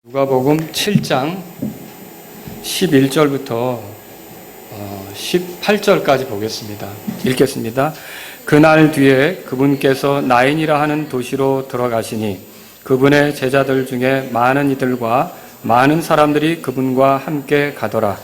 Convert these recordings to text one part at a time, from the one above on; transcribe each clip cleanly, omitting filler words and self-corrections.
누가복음 7장 11절부터 18절까지 보겠습니다. 읽겠습니다. 그날 뒤에 그분께서 나인이라 하는 도시로 들어가시니 그분의 제자들 중에 많은 이들과 많은 사람들이 그분과 함께 가더라.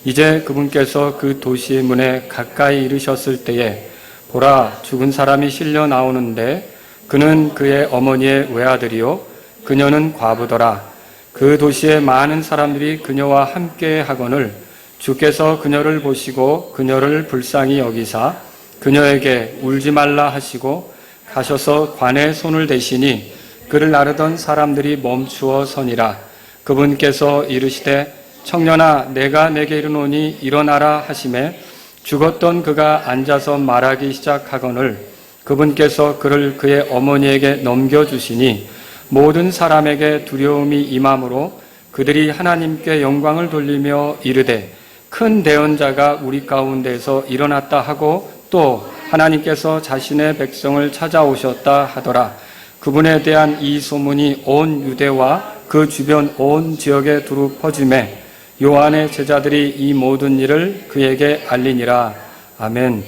이제 그분께서 그 도시 문에 가까이 이르셨을 때에 보라, 죽은 사람이 실려 나오는데 그는 그의 어머니의 외아들이요 그녀는 과부더라. 그 도시에 많은 사람들이 그녀와 함께 하거늘 주께서 그녀를 보시고 그녀를 불쌍히 여기사 그녀에게 울지 말라 하시고 가셔서 관에 손을 대시니 그를 나르던 사람들이 멈추어 서니라. 그분께서 이르시되 청년아 내가 내게 이르노니 일어나라 하시매 죽었던 그가 앉아서 말하기 시작하거늘 그분께서 그를 그의 어머니에게 넘겨주시니 모든 사람에게 두려움이 임함으로 그들이 하나님께 영광을 돌리며 이르되 큰 대언자가 우리 가운데서 일어났다 하고 또 하나님께서 자신의 백성을 찾아오셨다 하더라. 그분에 대한 이 소문이 온 유대와 그 주변 온 지역에 두루 퍼지매 요한의 제자들이 이 모든 일을 그에게 알리니라. 아멘.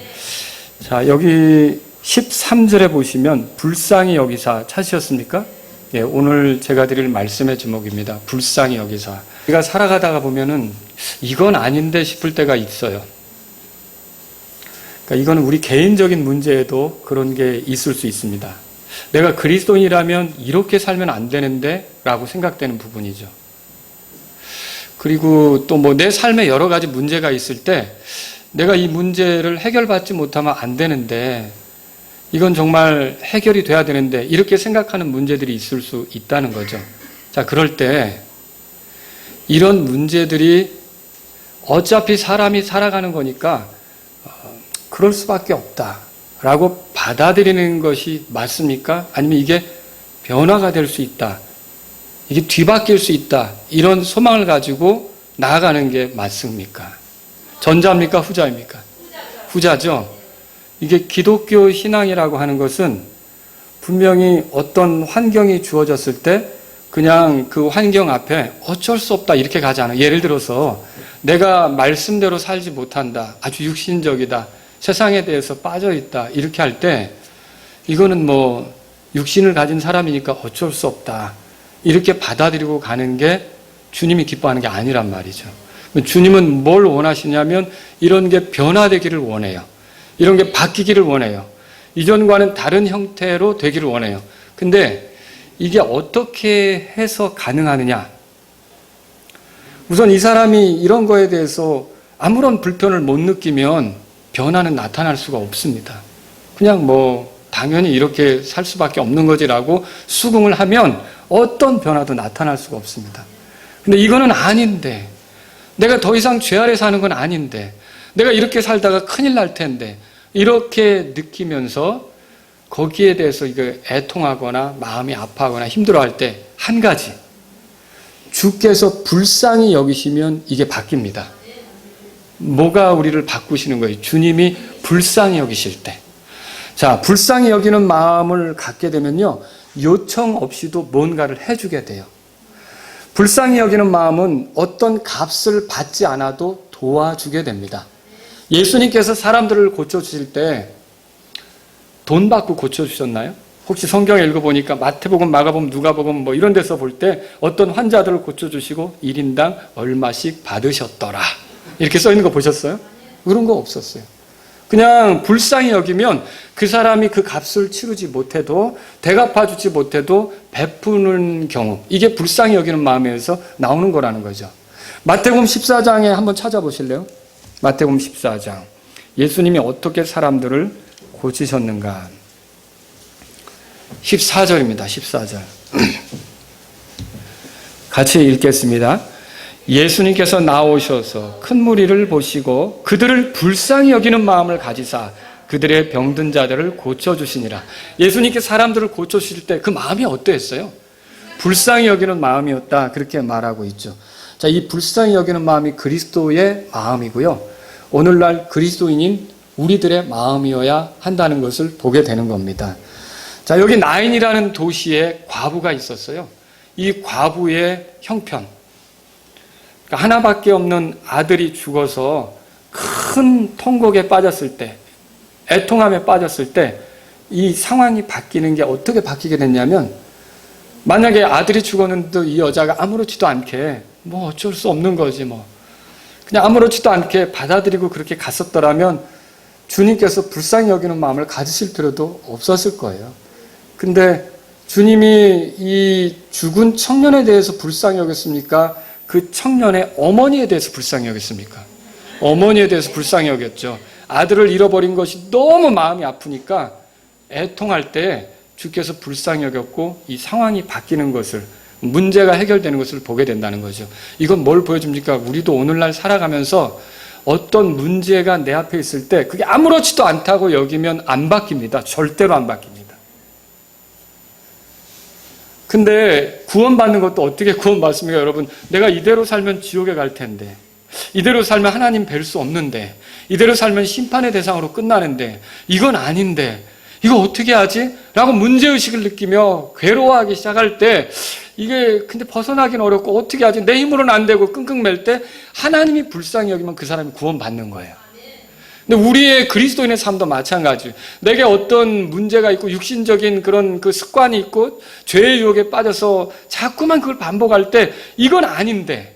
자, 여기 13절에 보시면 불쌍히 여기사 찾으셨습니까? 예, 오늘 제가 드릴 말씀의 제목입니다. 불쌍히 여기사. 우리가 살아가다가 보면은 이건 아닌데 싶을 때가 있어요. 그러니까 이거는 우리 개인적인 문제에도 그런 게 있을 수 있습니다. 내가 그리스도인이라면 이렇게 살면 안 되는데 라고 생각되는 부분이죠. 그리고 또 뭐 내 삶에 여러 가지 문제가 있을 때 내가 이 문제를 해결받지 못하면 안 되는데 이건 정말 해결이 돼야 되는데 이렇게 생각하는 문제들이 있을 수 있다는 거죠. 자, 그럴 때 이런 문제들이 어차피 사람이 살아가는 거니까 그럴 수밖에 없다라고 받아들이는 것이 맞습니까? 아니면 이게 변화가 될 수 있다, 이게 뒤바뀔 수 있다, 이런 소망을 가지고 나아가는 게 맞습니까? 전자입니까? 후자입니까? 후자죠. 이게 기독교 신앙이라고 하는 것은 분명히 어떤 환경이 주어졌을 때 그냥 그 환경 앞에 어쩔 수 없다 이렇게 가지 않아요. 예를 들어서 내가 말씀대로 살지 못한다, 아주 육신적이다, 세상에 대해서 빠져있다 이렇게 할 때 이거는 뭐 육신을 가진 사람이니까 어쩔 수 없다 이렇게 받아들이고 가는 게 주님이 기뻐하는 게 아니란 말이죠. 주님은 뭘 원하시냐면 이런 게 변화되기를 원해요. 이런 게 바뀌기를 원해요. 이전과는 다른 형태로 되기를 원해요. 근데 이게 어떻게 해서 가능하느냐? 우선 이 사람이 이런 거에 대해서 아무런 불편을 못 느끼면 변화는 나타날 수가 없습니다. 그냥 뭐 당연히 이렇게 살 수밖에 없는 거지라고 수긍을 하면 어떤 변화도 나타날 수가 없습니다. 근데 이거는 아닌데, 내가 더 이상 죄 아래 사는 건 아닌데, 내가 이렇게 살다가 큰일 날 텐데 이렇게 느끼면서 거기에 대해서 이거 애통하거나 마음이 아파하거나 힘들어할 때 한 가지, 주께서 불쌍히 여기시면 이게 바뀝니다. 뭐가 우리를 바꾸시는 거예요? 주님이 불쌍히 여기실 때. 자, 불쌍히 여기는 마음을 갖게 되면요, 요청 없이도 뭔가를 해주게 돼요. 불쌍히 여기는 마음은 어떤 값을 받지 않아도 도와주게 됩니다. 예수님께서 사람들을 고쳐주실 때 돈 받고 고쳐주셨나요? 혹시 성경에 읽어보니까 마태복음, 마가복음, 누가복음 뭐 이런 데서 볼 때 어떤 환자들을 고쳐주시고 1인당 얼마씩 받으셨더라 이렇게 써있는 거 보셨어요? 그런 거 없었어요. 그냥 불쌍히 여기면 그 사람이 그 값을 치르지 못해도, 대갚아주지 못해도 베푸는 경우, 이게 불쌍히 여기는 마음에서 나오는 거라는 거죠. 마태복음 14장에 한번 찾아보실래요? 마태복음 14장. 예수님이 어떻게 사람들을 고치셨는가. 14절입니다. 14절. 같이 읽겠습니다. 예수님께서 나오셔서 큰 무리를 보시고 그들을 불쌍히 여기는 마음을 가지사 그들의 병든 자들을 고쳐주시니라. 예수님께서 사람들을 고쳐주실 때 그 마음이 어떠했어요? 불쌍히 여기는 마음이었다, 그렇게 말하고 있죠. 자, 이 불쌍히 여기는 마음이 그리스도의 마음이고요, 오늘날 그리스도인인 우리들의 마음이어야 한다는 것을 보게 되는 겁니다. 자, 여기 나인이라는 도시에 과부가 있었어요. 이 과부의 형편, 그러니까 하나밖에 없는 아들이 죽어서 큰 통곡에 빠졌을 때, 애통함에 빠졌을 때 이 상황이 바뀌는 게 어떻게 바뀌게 됐냐면, 만약에 아들이 죽었는데도 이 여자가 아무렇지도 않게 뭐 어쩔 수 없는 거지 뭐 그냥 아무렇지도 않게 받아들이고 그렇게 갔었더라면 주님께서 불쌍히 여기는 마음을 가지실 필요도 없었을 거예요. 근데 주님이 이 죽은 청년에 대해서 불쌍히 여겼습니까? 그 청년의 어머니에 대해서 불쌍히 여겼습니까? 어머니에 대해서 불쌍히 여겼죠. 아들을 잃어버린 것이 너무 마음이 아프니까 애통할 때 주께서 불쌍히 여겼고 이 상황이 바뀌는 것을, 문제가 해결되는 것을 보게 된다는 거죠. 이건 뭘 보여줍니까? 우리도 오늘날 살아가면서 어떤 문제가 내 앞에 있을 때 그게 아무렇지도 않다고 여기면 안 바뀝니다. 절대로 안 바뀝니다. 근데 구원받는 것도 어떻게 구원받습니까? 여러분, 내가 이대로 살면 지옥에 갈 텐데, 이대로 살면 하나님 뵐 수 없는데, 이대로 살면 심판의 대상으로 끝나는데, 이건 아닌데 이거 어떻게 하지? 라고 문제의식을 느끼며 괴로워하기 시작할 때 이게 근데 벗어나긴 어렵고 어떻게 하지? 내 힘으로는 안 되고 끙끙 맬 때 하나님이 불쌍히 여기면 그 사람이 구원받는 거예요. 근데 우리의 그리스도인의 삶도 마찬가지예요. 내게 어떤 문제가 있고 육신적인 그런 그 습관이 있고 죄의 유혹에 빠져서 자꾸만 그걸 반복할 때 이건 아닌데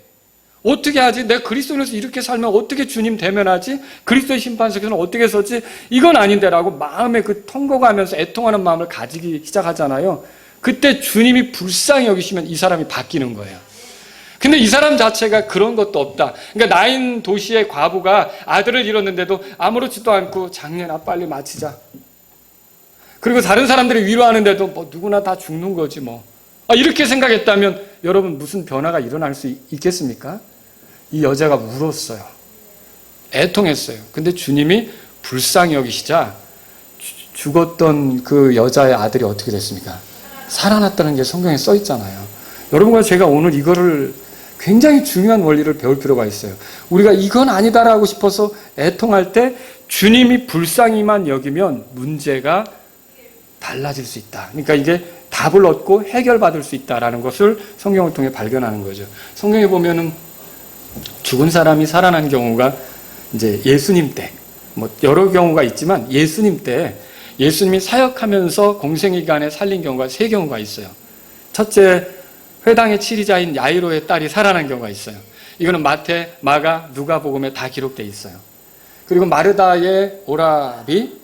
어떻게 하지? 내가 그리스도인으로서 이렇게 살면 어떻게 주님 대면하지? 그리스도의 심판석에서는 어떻게 서지? 이건 아닌데 라고 마음에 그 통곡하면서 애통하는 마음을 가지기 시작하잖아요. 그때 주님이 불쌍히 여기시면 이 사람이 바뀌는 거예요. 근데 이 사람 자체가 그런 것도 없다. 그러니까 나인 도시의 과부가 아들을 잃었는데도 아무렇지도 않고 장례나 빨리 마치자. 그리고 다른 사람들이 위로하는데도 뭐 누구나 다 죽는 거지 뭐. 이렇게 생각했다면 여러분 무슨 변화가 일어날 수 있겠습니까? 이 여자가 울었어요. 애통했어요. 근데 주님이 불쌍히 여기시자 죽었던 그 여자의 아들이 어떻게 됐습니까? 살아났다는 게 성경에 써 있잖아요. 여러분과 제가 오늘 이거를 굉장히 중요한 원리를 배울 필요가 있어요. 우리가 이건 아니다라고 싶어서 애통할 때 주님이 불쌍히만 여기면 문제가 달라질 수 있다. 그러니까 이게 답을 얻고 해결받을 수 있다라는 것을 성경을 통해 발견하는 거죠. 성경에 보면은 죽은 사람이 살아난 경우가 이제 예수님 때, 뭐 여러 경우가 있지만 예수님 때 예수님이 사역하면서 공생기간에 살린 경우가 3경우가 있어요. 첫째, 회당의 치리자인 야이로의 딸이 살아난 경우가 있어요. 이거는 마태, 마가, 누가복음에 다 기록되어 있어요. 그리고 마르다의 오라비,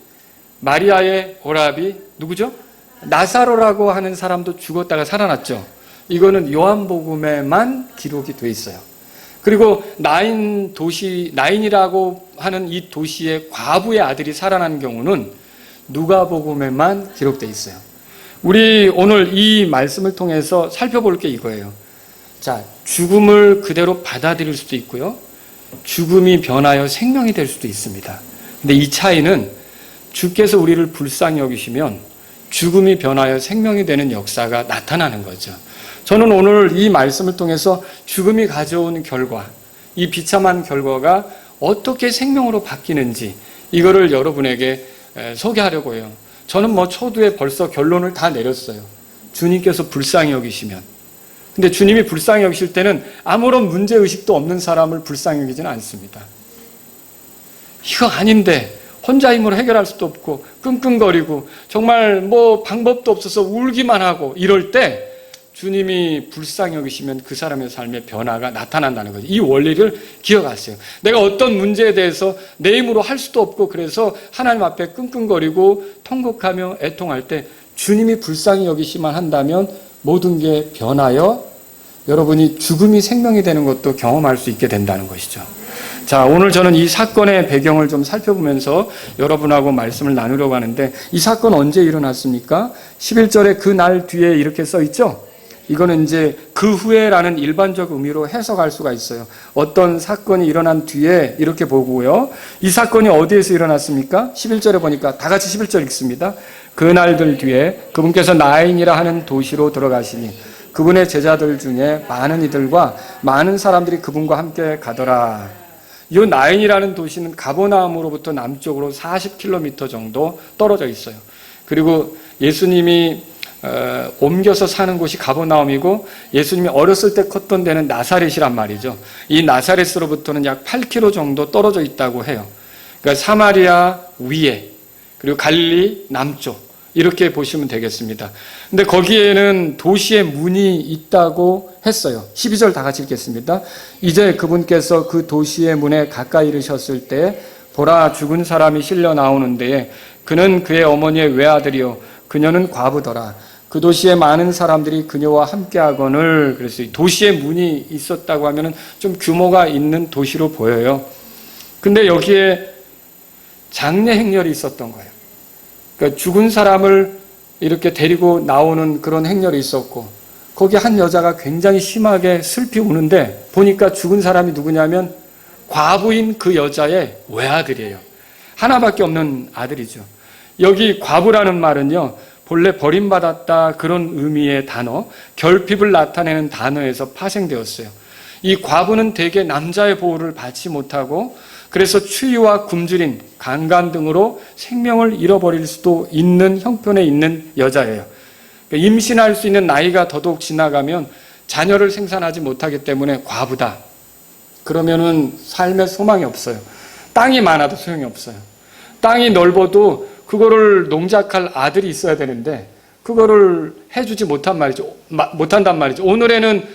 마리아의 오라비, 누구죠? 나사로라고 하는 사람도 죽었다가 살아났죠. 이거는 요한복음에만 기록이 되어 있어요. 그리고 나인이라고 하는 이 도시의 과부의 아들이 살아난 경우는 누가복음에만 기록되어 있어요. 우리 오늘 이 말씀을 통해서 살펴볼 게 이거예요. 자, 죽음을 그대로 받아들일 수도 있고요. 죽음이 변하여 생명이 될 수도 있습니다. 근데 이 차이는 주께서 우리를 불쌍히 여기시면 죽음이 변하여 생명이 되는 역사가 나타나는 거죠. 저는 오늘 이 말씀을 통해서 죽음이 가져온 결과, 이 비참한 결과가 어떻게 생명으로 바뀌는지 이거를 여러분에게 소개하려고 해요. 저는 뭐 초두에 벌써 결론을 다 내렸어요. 주님께서 불쌍히 여기시면. 근데 주님이 불쌍히 여기실 때는 아무런 문제의식도 없는 사람을 불쌍히 여기지는 않습니다. 이거 아닌데 혼자 힘으로 해결할 수도 없고 끙끙거리고 정말 뭐 방법도 없어서 울기만 하고 이럴 때 주님이 불쌍히 여기시면 그 사람의 삶의 변화가 나타난다는 거죠. 이 원리를 기억하세요. 내가 어떤 문제에 대해서 내 힘으로 할 수도 없고 그래서 하나님 앞에 끙끙거리고 통곡하며 애통할 때 주님이 불쌍히 여기시만 한다면 모든 게 변하여 여러분이 죽음이 생명이 되는 것도 경험할 수 있게 된다는 것이죠. 자, 오늘 저는 이 사건의 배경을 좀 살펴보면서 여러분하고 말씀을 나누려고 하는데 이 사건 언제 일어났습니까? 11절에 그 날 뒤에 이렇게 써 있죠? 이거는 이제 그 후에라는 일반적 의미로 해석할 수가 있어요. 어떤 사건이 일어난 뒤에 이렇게 보고요. 이 사건이 어디에서 일어났습니까? 11절에 보니까 다 같이 11절 읽습니다. 그 날들 뒤에 그분께서 나인이라 하는 도시로 들어가시니 그분의 제자들 중에 많은 이들과 많은 사람들이 그분과 함께 가더라. 이 나인이라는 도시는 가버나움으로부터 남쪽으로 40km 정도 떨어져 있어요. 그리고 예수님이 옮겨서 사는 곳이 가버나움이고 예수님이 어렸을 때 컸던 데는 나사렛이란 말이죠. 이 나사렛으로부터는 약 8km 정도 떨어져 있다고 해요. 그러니까 사마리아 위에 그리고 갈릴리 남쪽 이렇게 보시면 되겠습니다. 근데 거기에는 도시의 문이 있다고 했어요. 12절 다 같이 읽겠습니다. 이제 그분께서 그 도시의 문에 가까이 이르셨을 때 보라 죽은 사람이 실려 나오는데 그는 그의 어머니의 외아들이요 그녀는 과부더라. 그 도시에 많은 사람들이 그녀와 함께하거늘. 그래서 도시에 문이 있었다고 하면은 좀 규모가 있는 도시로 보여요. 근데 여기에 장례 행렬이 있었던 거예요. 그러니까 죽은 사람을 이렇게 데리고 나오는 그런 행렬이 있었고 거기 한 여자가 굉장히 심하게 슬피 우는데 보니까 죽은 사람이 누구냐면 과부인 그 여자의 외아들이에요. 하나밖에 없는 아들이죠. 여기 과부라는 말은요, 본래 버림받았다 그런 의미의 단어, 결핍을 나타내는 단어에서 파생되었어요. 이 과부는 대개 남자의 보호를 받지 못하고 그래서 추위와 굶주림, 강간 등으로 생명을 잃어버릴 수도 있는 형편에 있는 여자예요. 그러니까 임신할 수 있는 나이가 더더욱 지나가면 자녀를 생산하지 못하기 때문에 과부다. 그러면은 삶에 소망이 없어요. 땅이 많아도 소용이 없어요. 땅이 넓어도 그거를 농작할 아들이 있어야 되는데 그거를 해주지 못한단 말이죠. 오늘에는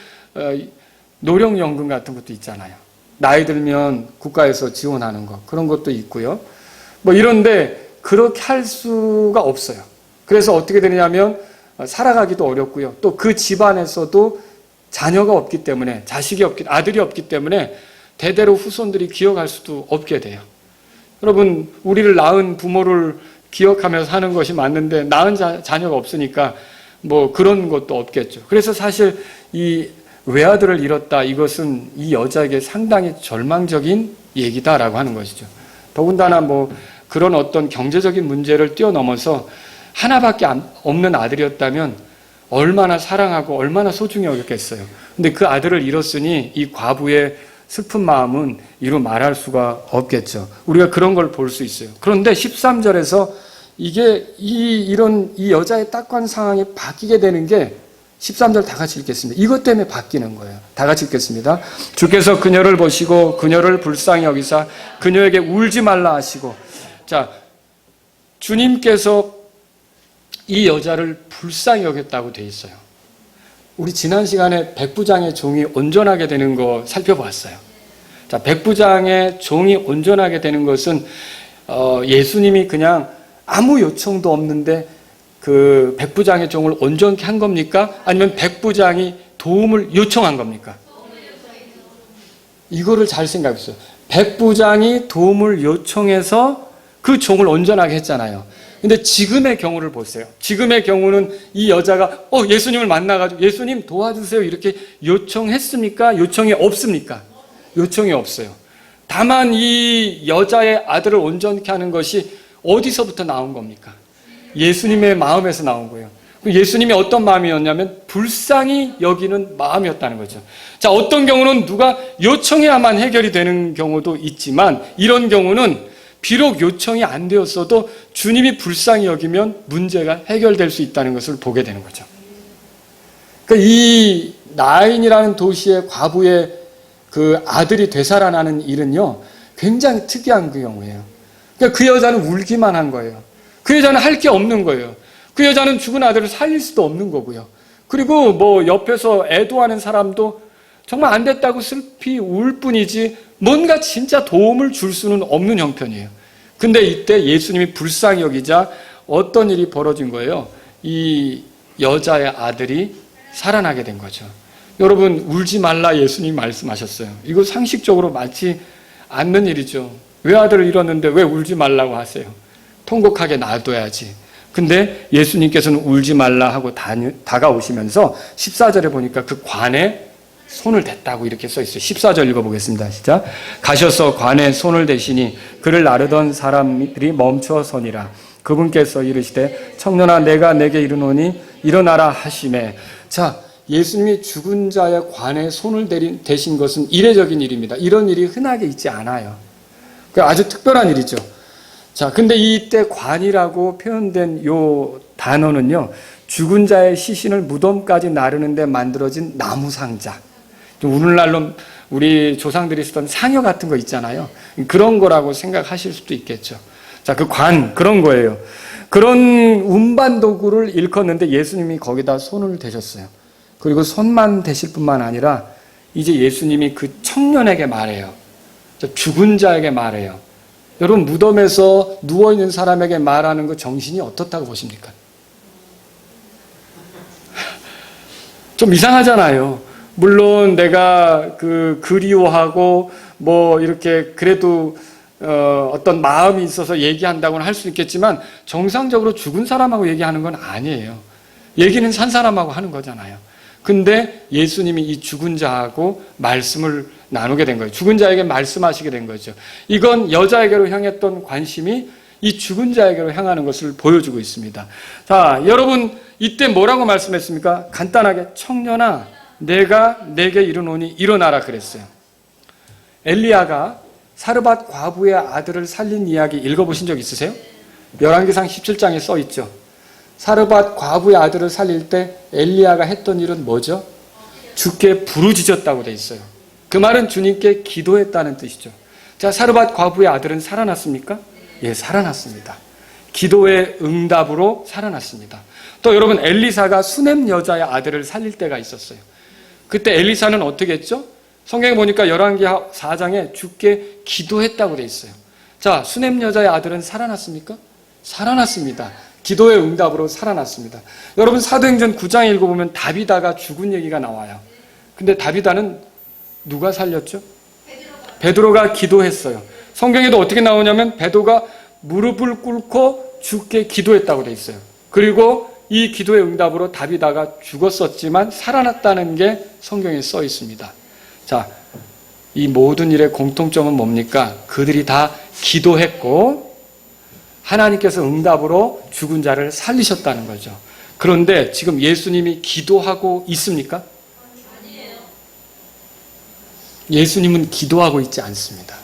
노령연금 같은 것도 있잖아요. 나이 들면 국가에서 지원하는 거 그런 것도 있고요. 뭐 이런데 그렇게 할 수가 없어요. 그래서 어떻게 되느냐면 살아가기도 어렵고요. 또 그 집안에서도 자녀가 없기 때문에 아들이 없기 때문에 대대로 후손들이 기억할 수도 없게 돼요. 여러분 우리를 낳은 부모를 기억하면서 사는 것이 맞는데 낳은 자녀가 없으니까 뭐 그런 것도 없겠죠. 그래서 사실 이 외아들을 잃었다 이것은 이 여자에게 상당히 절망적인 얘기다라고 하는 것이죠. 더군다나 뭐 그런 어떤 경제적인 문제를 뛰어넘어서 하나밖에 없는 아들이었다면 얼마나 사랑하고 얼마나 소중히 여겼겠어요. 근데 그 아들을 잃었으니 이 과부의 슬픈 마음은 이루 말할 수가 없겠죠. 우리가 그런 걸 볼 수 있어요. 그런데 13절에서 이 여자의 딱한 상황이 바뀌게 되는 게 13절 다 같이 읽겠습니다. 이것 때문에 바뀌는 거예요. 다 같이 읽겠습니다. 주께서 그녀를 보시고 그녀를 불쌍히 여기사 그녀에게 울지 말라 하시고, 자, 주님께서 이 여자를 불쌍히 여겼다고 돼 있어요. 우리 지난 시간에 백부장의 종이 온전하게 되는 거 살펴봤어요. 자, 백부장의 종이 온전하게 되는 것은 예수님이 그냥 아무 요청도 없는데 그 백부장의 종을 온전케 한 겁니까? 아니면 백부장이 도움을 요청한 겁니까? 이거를 잘 생각해 보세요. 백부장이 도움을 요청해서 그 종을 온전하게 했잖아요. 근데 지금의 경우를 보세요. 지금의 경우는 이 여자가 예수님을 만나가지고 예수님 도와주세요 이렇게 요청했습니까? 요청이 없습니까? 요청이 없어요. 다만 이 여자의 아들을 온전케 하는 것이 어디서부터 나온 겁니까? 예수님의 마음에서 나온 거예요. 예수님이 어떤 마음이었냐면 불쌍히 여기는 마음이었다는 거죠. 자, 어떤 경우는 누가 요청해야만 해결이 되는 경우도 있지만 이런 경우는 비록 요청이 안 되었어도 주님이 불쌍히 여기면 문제가 해결될 수 있다는 것을 보게 되는 거죠. 그러니까 이 나인이라는 도시의 과부의 그 아들이 되살아나는 일은요, 굉장히 특이한 그 경우예요. 그러니까 그 여자는 울기만 한 거예요. 그 여자는 할 게 없는 거예요. 그 여자는 죽은 아들을 살릴 수도 없는 거고요. 그리고 뭐 옆에서 애도하는 사람도 정말 안 됐다고 슬피 울 뿐이지 뭔가 진짜 도움을 줄 수는 없는 형편이에요. 근데 이때 예수님이 불쌍히 여기자 어떤 일이 벌어진 거예요? 이 여자의 아들이 살아나게 된 거죠. 여러분, 울지 말라 예수님이 말씀하셨어요. 이거 상식적으로 맞지 않는 일이죠. 외아들을 잃었는데 왜 울지 말라고 하세요? 통곡하게 놔둬야지. 근데 예수님께서는 울지 말라 하고 다가오시면서 14절에 보니까 그 관에 손을 댔다고 이렇게 써 있어요. 14절 읽어보겠습니다. 시작. 가셔서 관에 손을 대시니 그를 나르던 사람들이 멈춰 서니라. 그분께서 이르시되 청년아 내가 내게 이르노니 일어나라 하시매. 자, 예수님이 죽은 자의 관에 손을 대신 것은 이례적인 일입니다. 이런 일이 흔하게 있지 않아요. 아주 특별한 일이죠. 자, 근데 이때 관이라고 표현된 요 단어는요, 죽은 자의 시신을 무덤까지 나르는데 만들어진 나무 상자. 오늘날로 우리 조상들이 쓰던 상여 같은 거 있잖아요. 그런 거라고 생각하실 수도 있겠죠. 자, 그 관, 그런 거예요. 그런 운반 도구를 일컫는데 예수님이 거기다 손을 대셨어요. 그리고 손만 대실 뿐만 아니라 이제 예수님이 그 청년에게 말해요. 죽은 자에게 말해요. 여러분, 무덤에서 누워있는 사람에게 말하는 그 정신이 어떻다고 보십니까? 좀 이상하잖아요. 물론 내가 그리워하고 뭐 이렇게 그래도 어떤 마음이 있어서 얘기한다고는 할 수 있겠지만 정상적으로 죽은 사람하고 얘기하는 건 아니에요. 얘기는 산 사람하고 하는 거잖아요. 근데 예수님이 이 죽은 자하고 말씀을 나누게 된 거예요. 죽은 자에게 말씀하시게 된 거죠. 이건 여자에게로 향했던 관심이 이 죽은 자에게로 향하는 것을 보여주고 있습니다. 자, 여러분 이때 뭐라고 말씀했습니까? 간단하게 청년아 내가 내게 이르노니 일어나라 그랬어요. 엘리야가 사르밧 과부의 아들을 살린 이야기 읽어보신 적 있으세요? 열왕기상 17장에 써 있죠. 사르밧 과부의 아들을 살릴 때 엘리야가 했던 일은 뭐죠? 주께 부르짖었다고 돼 있어요. 그 말은 주님께 기도했다는 뜻이죠. 자, 사르밧 과부의 아들은 살아났습니까? 예, 살아났습니다. 기도의 응답으로 살아났습니다. 또 여러분, 엘리사가 수넴 여자의 아들을 살릴 때가 있었어요. 그때 엘리사는 어떻게 했죠? 성경에 보니까 열왕기 4장에 주께 기도했다고 돼 있어요. 자, 수넴 여자의 아들은 살아났습니까? 살아났습니다. 기도의 응답으로 살아났습니다. 여러분, 사도행전 9장에 읽어보면 다비다가 죽은 얘기가 나와요. 근데 다비다는 누가 살렸죠? 베드로가 기도했어요. 성경에도 어떻게 나오냐면 베드로가 무릎을 꿇고 주께 기도했다고 돼 있어요. 그리고 이 기도의 응답으로 다비다가 죽었었지만 살아났다는 게 성경에 써 있습니다. 자, 이 모든 일의 공통점은 뭡니까? 그들이 다 기도했고 하나님께서 응답으로 죽은 자를 살리셨다는 거죠. 그런데 지금 예수님이 기도하고 있습니까? 아니에요. 예수님은 기도하고 있지 않습니다.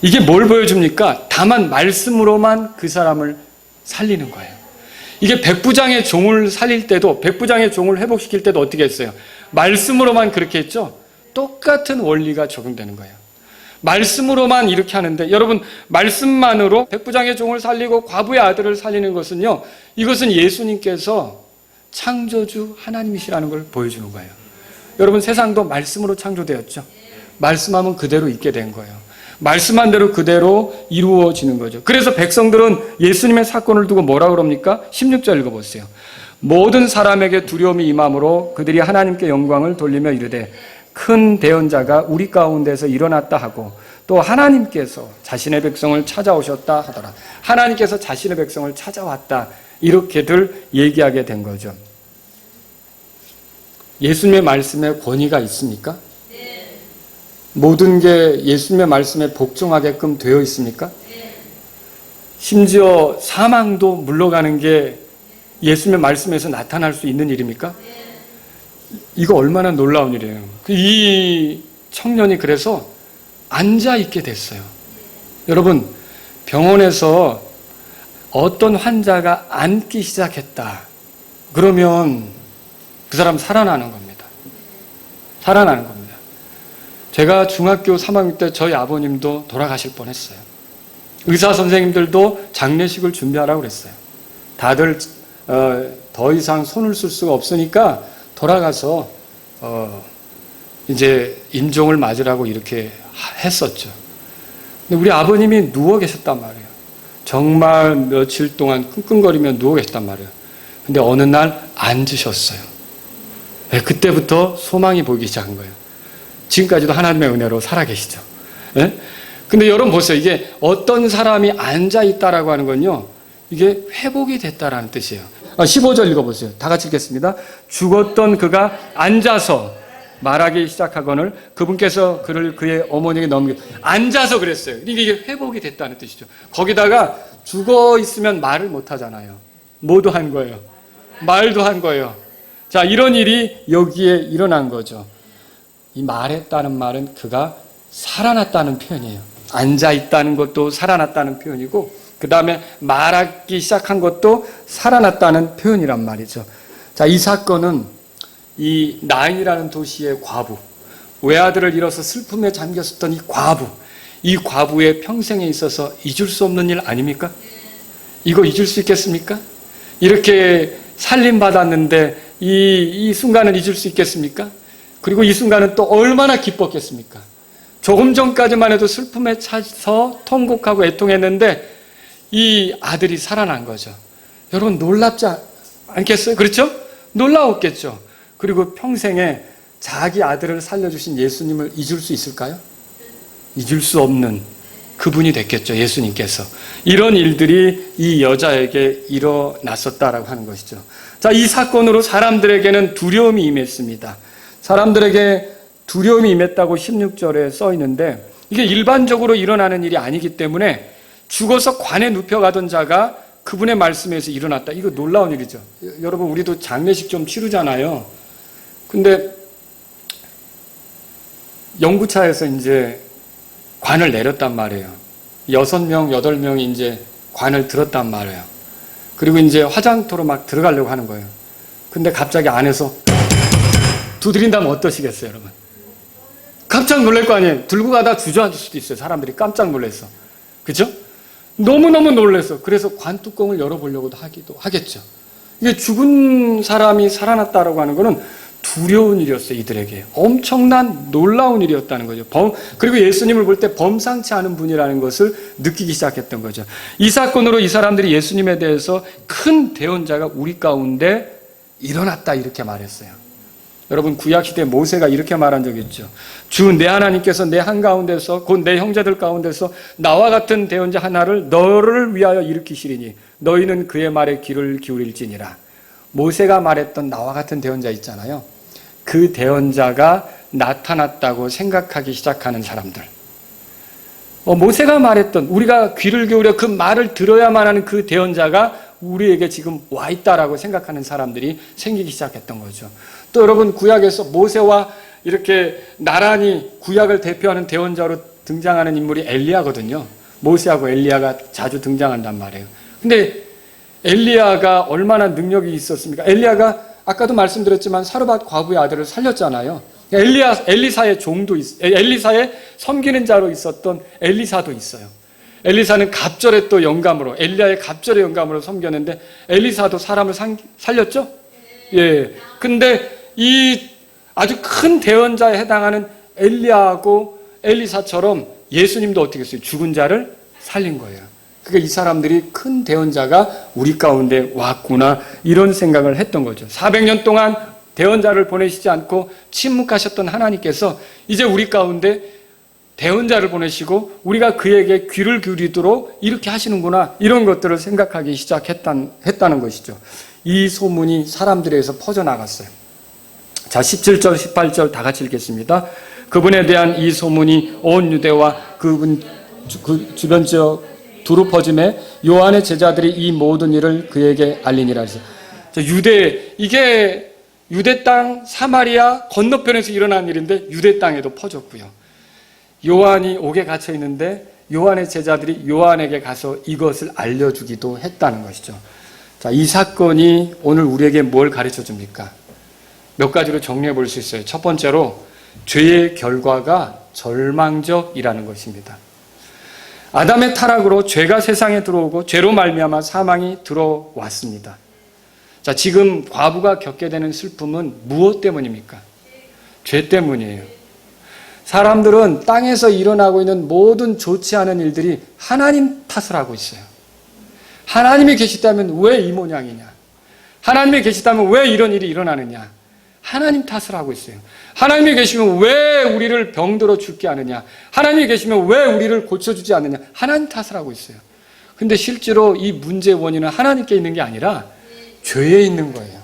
이게 뭘 보여줍니까? 다만 말씀으로만 그 사람을 살리는 거예요. 이게 백부장의 종을 살릴 때도, 백부장의 종을 회복시킬 때도 어떻게 했어요? 말씀으로만 그렇게 했죠? 똑같은 원리가 적용되는 거예요. 말씀으로만 이렇게 하는데, 여러분, 말씀만으로 백부장의 종을 살리고 과부의 아들을 살리는 것은요, 이것은 예수님께서 창조주 하나님이시라는 걸 보여주는 거예요. 여러분, 세상도 말씀으로 창조되었죠? 말씀하면 그대로 있게 된 거예요. 말씀한 대로 그대로 이루어지는 거죠. 그래서 백성들은 예수님의 사건을 두고 뭐라 그럽니까? 16절 읽어보세요. 모든 사람에게 두려움이 임함으로 그들이 하나님께 영광을 돌리며 이르되 큰 대언자가 우리 가운데서 일어났다 하고 또 하나님께서 자신의 백성을 찾아오셨다 하더라. 하나님께서 자신의 백성을 찾아왔다. 이렇게들 얘기하게 된 거죠. 예수님의 말씀에 권위가 있습니까? 모든 게 예수님의 말씀에 복종하게끔 되어 있습니까? 심지어 사망도 물러가는 게 예수님의 말씀에서 나타날 수 있는 일입니까? 이거 얼마나 놀라운 일이에요. 이 청년이 그래서 앉아있게 됐어요. 여러분, 병원에서 어떤 환자가 앉기 시작했다. 그러면 그 사람 살아나는 겁니다. 살아나는 겁니다. 제가 중학교 3학년 때 저희 아버님도 돌아가실 뻔했어요. 의사 선생님들도 장례식을 준비하라고 그랬어요. 다들 더 이상 손을 쓸 수가 없으니까 돌아가서 이제 인종을 맞으라고 이렇게 했었죠. 근데 우리 아버님이 누워 계셨단 말이에요. 정말 며칠 동안 끙끙거리며 누워 계셨단 말이에요. 근데 어느 날 앉으셨어요. 네, 그때부터 소망이 보이기 시작한 거예요. 지금까지도 하나님의 은혜로 살아계시죠. 네? 근데 여러분 보세요. 이게 어떤 사람이 앉아있다라고 하는 건요, 이게 회복이 됐다라는 뜻이에요. 15절 읽어보세요. 다 같이 읽겠습니다. 죽었던 그가 앉아서 말하기 시작하거늘 그분께서 그를 그의 어머니에게 넘겨 앉아서 그랬어요. 이게 회복이 됐다는 뜻이죠. 거기다가 죽어 있으면 말을 못 하잖아요. 뭐도 한 거예요. 말도 한 거예요. 자, 이런 일이 여기에 일어난 거죠. 이 말했다는 말은 그가 살아났다는 표현이에요. 앉아있다는 것도 살아났다는 표현이고 그 다음에 말하기 시작한 것도 살아났다는 표현이란 말이죠. 자, 이 사건은 이 나인이라는 도시의 과부, 외아들을 잃어서 슬픔에 잠겼었던 이 과부의 평생에 있어서 잊을 수 없는 일 아닙니까? 이거 잊을 수 있겠습니까? 이렇게 살림받았는데 이 순간을 잊을 수 있겠습니까? 그리고 이 순간은 또 얼마나 기뻤겠습니까? 조금 전까지만 해도 슬픔에 차서 통곡하고 애통했는데 이 아들이 살아난 거죠. 여러분 놀랍지 않겠어요? 그렇죠? 놀라웠겠죠. 그리고 평생에 자기 아들을 살려주신 예수님을 잊을 수 있을까요? 잊을 수 없는 그분이 됐겠죠. 예수님께서. 이런 일들이 이 여자에게 일어났었다라고 하는 것이죠. 자, 이 사건으로 사람들에게는 두려움이 임했습니다. 사람들에게 두려움이 임했다고 16절에 써 있는데 이게 일반적으로 일어나는 일이 아니기 때문에 죽어서 관에 눕혀가던 자가 그분의 말씀에서 일어났다. 이거 놀라운 일이죠. 여러분 우리도 장례식 좀 치르잖아요. 근데 연구차에서 이제 관을 내렸단 말이에요. 6명, 8명이 이제 관을 들었단 말이에요. 그리고 이제 화장터로 막 들어가려고 하는 거예요. 근데 갑자기 안에서 두드린다면 어떠시겠어요, 여러분? 깜짝 놀랄 거 아니에요. 들고 가다 주저앉을 수도 있어요. 사람들이 깜짝 놀라서. 그죠? 너무너무 놀라서. 그래서 관 뚜껑을 열어보려고도 하기도 하겠죠. 이게 죽은 사람이 살아났다라고 하는 거는 두려운 일이었어요, 이들에게. 엄청난 놀라운 일이었다는 거죠. 그리고 예수님을 볼 때 범상치 않은 분이라는 것을 느끼기 시작했던 거죠. 이 사건으로 이 사람들이 예수님에 대해서 큰 대언자가 우리 가운데 일어났다 이렇게 말했어요. 여러분 구약시대 모세가 이렇게 말한 적이 있죠. 주 내 하나님께서 내 한가운데서 곧 내 형제들 가운데서 나와 같은 대언자 하나를 너를 위하여 일으키시리니 너희는 그의 말에 귀를 기울일지니라. 모세가 말했던 나와 같은 대언자 있잖아요. 그 대언자가 나타났다고 생각하기 시작하는 사람들. 모세가 말했던 우리가 귀를 기울여 그 말을 들어야만 하는 그 대언자가 우리에게 지금 와 있다라고 생각하는 사람들이 생기기 시작했던 거죠. 또 여러분 구약에서 모세와 이렇게 나란히 구약을 대표하는 대언자로 등장하는 인물이 엘리야거든요. 모세하고 엘리야가 자주 등장한단 말이에요. 근데 엘리야가 얼마나 능력이 있었습니까? 엘리야가 아까도 말씀드렸지만 사르밧 과부의 아들을 살렸잖아요. 엘리사의 종도 엘리사의 섬기는 자로 있었던 엘리사도 있어요. 엘리사는 갑절의 또 영감으로 엘리야의 갑절의 영감으로 섬겼는데 엘리사도 사람을 살렸죠? 예. 근데 이 아주 큰 대언자에 해당하는 엘리야하고 엘리사처럼 예수님도 어떻게 했어요? 죽은 자를 살린 거예요. 그러니까 이 사람들이 큰 대언자가 우리 가운데 왔구나 이런 생각을 했던 거죠. 400년 동안 대언자를 보내시지 않고 침묵하셨던 하나님께서 이제 우리 가운데 대언자를 보내시고 우리가 그에게 귀를 기울이도록 이렇게 하시는구나 이런 것들을 생각하기 시작했다는 것이죠. 이 소문이 사람들에게서 퍼져나갔어요. 자, 17절 18절 다 같이 읽겠습니다. 그분에 대한 이 소문이 온 유대와 그 주변 지역 두루 퍼짐에 요한의 제자들이 이 모든 일을 그에게 알리니라. 이게 유대 땅 사마리아 건너편에서 일어난 일인데 유대 땅에도 퍼졌고요. 요한이 옥에 갇혀 있는데 요한의 제자들이 요한에게 가서 이것을 알려주기도 했다는 것이죠. 자, 이 사건이 오늘 우리에게 뭘 가르쳐 줍니까? 몇 가지로 정리해 볼 수 있어요. 첫 번째로 죄의 결과가 절망적이라는 것입니다. 아담의 타락으로 죄가 세상에 들어오고 죄로 말미암아 사망이 들어왔습니다. 자, 지금 과부가 겪게 되는 슬픔은 무엇 때문입니까? 죄 때문이에요. 사람들은 땅에서 일어나고 있는 모든 좋지 않은 일들이 하나님 탓을 하고 있어요. 하나님이 계시다면 왜 이 모양이냐? 하나님이 계시다면 왜 이런 일이 일어나느냐? 하나님 탓을 하고 있어요. 하나님이 계시면 왜 우리를 병들어 죽게 하느냐? 하나님이 계시면 왜 우리를 고쳐주지 않느냐? 하나님 탓을 하고 있어요. 근데 실제로 이 문제의 원인은 하나님께 있는 게 아니라 죄에 있는 거예요.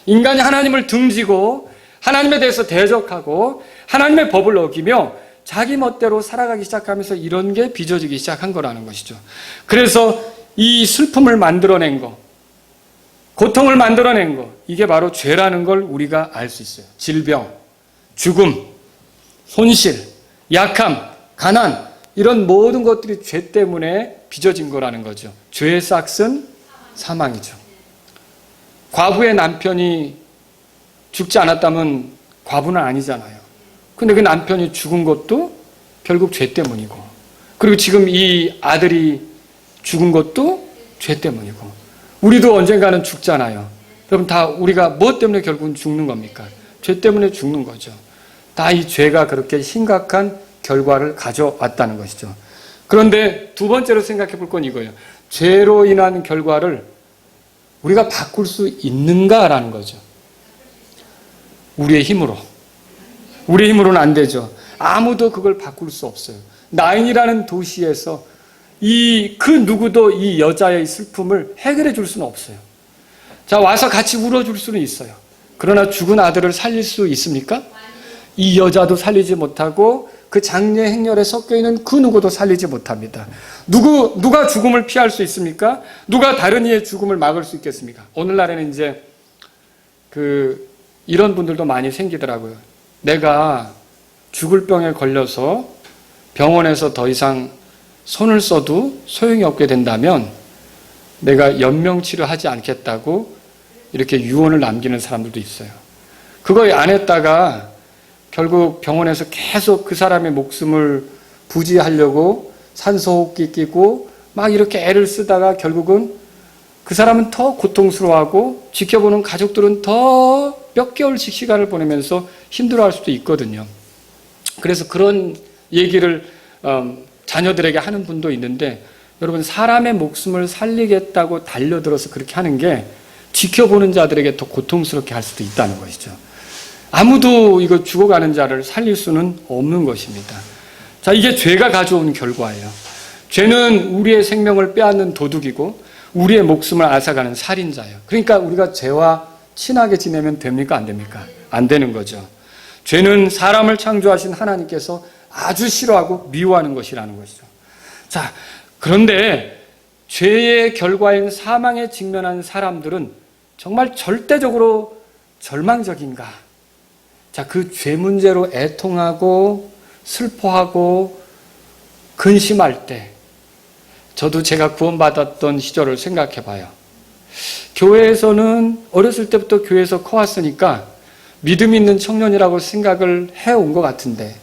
인간이 하나님을 등지고 하나님에 대해서 대적하고 하나님의 법을 어기며 자기 멋대로 살아가기 시작하면서 이런 게 빚어지기 시작한 거라는 것이죠. 그래서 이 슬픔을 만들어낸 거, 고통을 만들어낸 거, 이게 바로 죄라는 걸 우리가 알 수 있어요. 질병, 죽음, 손실, 약함, 가난, 이런 모든 것들이 죄 때문에 빚어진 거라는 거죠. 죄의 삭은 사망이죠. 과부의 남편이 죽지 않았다면 과부는 아니잖아요. 근데 그 남편이 죽은 것도 결국 죄 때문이고, 그리고 지금 이 아들이 죽은 것도 죄 때문이고, 우리도 언젠가는 죽잖아요. 여러분, 다 우리가 무엇 때문에 결국은 죽는 겁니까? 죄 때문에 죽는 거죠. 다 이 죄가 그렇게 심각한 결과를 가져왔다는 것이죠. 그런데 두 번째로 생각해 볼 건 이거예요. 죄로 인한 결과를 우리가 바꿀 수 있는가라는 거죠. 우리의 힘으로. 우리의 힘으로는 안 되죠. 아무도 그걸 바꿀 수 없어요. 나인이라는 도시에서 그 누구도 이 여자의 슬픔을 해결해 줄 수는 없어요. 자, 와서 같이 울어줄 수는 있어요. 그러나 죽은 아들을 살릴 수 있습니까? 이 여자도 살리지 못하고 그 장례 행렬에 섞여 있는 그 누구도 살리지 못합니다. 누가 죽음을 피할 수 있습니까? 누가 다른 이의 죽음을 막을 수 있겠습니까? 오늘날에는 이제 이런 분들도 많이 생기더라고요. 내가 죽을 병에 걸려서 병원에서 더 이상 손을 써도 소용이 없게 된다면 내가 연명치료하지 않겠다고 이렇게 유언을 남기는 사람들도 있어요. 그거 안 했다가 결국 병원에서 계속 그 사람의 목숨을 부지하려고 산소호흡기 끼고 막 이렇게 애를 쓰다가 결국은 그 사람은 더 고통스러워하고 지켜보는 가족들은 더 몇 개월씩 시간을 보내면서 힘들어할 수도 있거든요. 그래서 그런 얘기를 자녀들에게 하는 분도 있는데, 여러분, 사람의 목숨을 살리겠다고 달려들어서 그렇게 하는 게 지켜보는 자들에게 더 고통스럽게 할 수도 있다는 것이죠. 아무도 이거 죽어가는 자를 살릴 수는 없는 것입니다. 자, 이게 죄가 가져온 결과예요. 죄는 우리의 생명을 빼앗는 도둑이고 우리의 목숨을 앗아가는 살인자예요. 그러니까 우리가 죄와 친하게 지내면 됩니까? 안 됩니까? 안 되는 거죠. 죄는 사람을 창조하신 하나님께서 아주 싫어하고 미워하는 것이라는 것이죠. 자, 그런데 죄의 결과인 사망에 직면한 사람들은 정말 절대적으로 절망적인가? 자, 그 죄 문제로 애통하고 슬퍼하고 근심할 때, 저도 제가 구원받았던 시절을 생각해 봐요. 교회에서는 어렸을 때부터 교회에서 커왔으니까 믿음 있는 청년이라고 생각을 해온 것 같은데,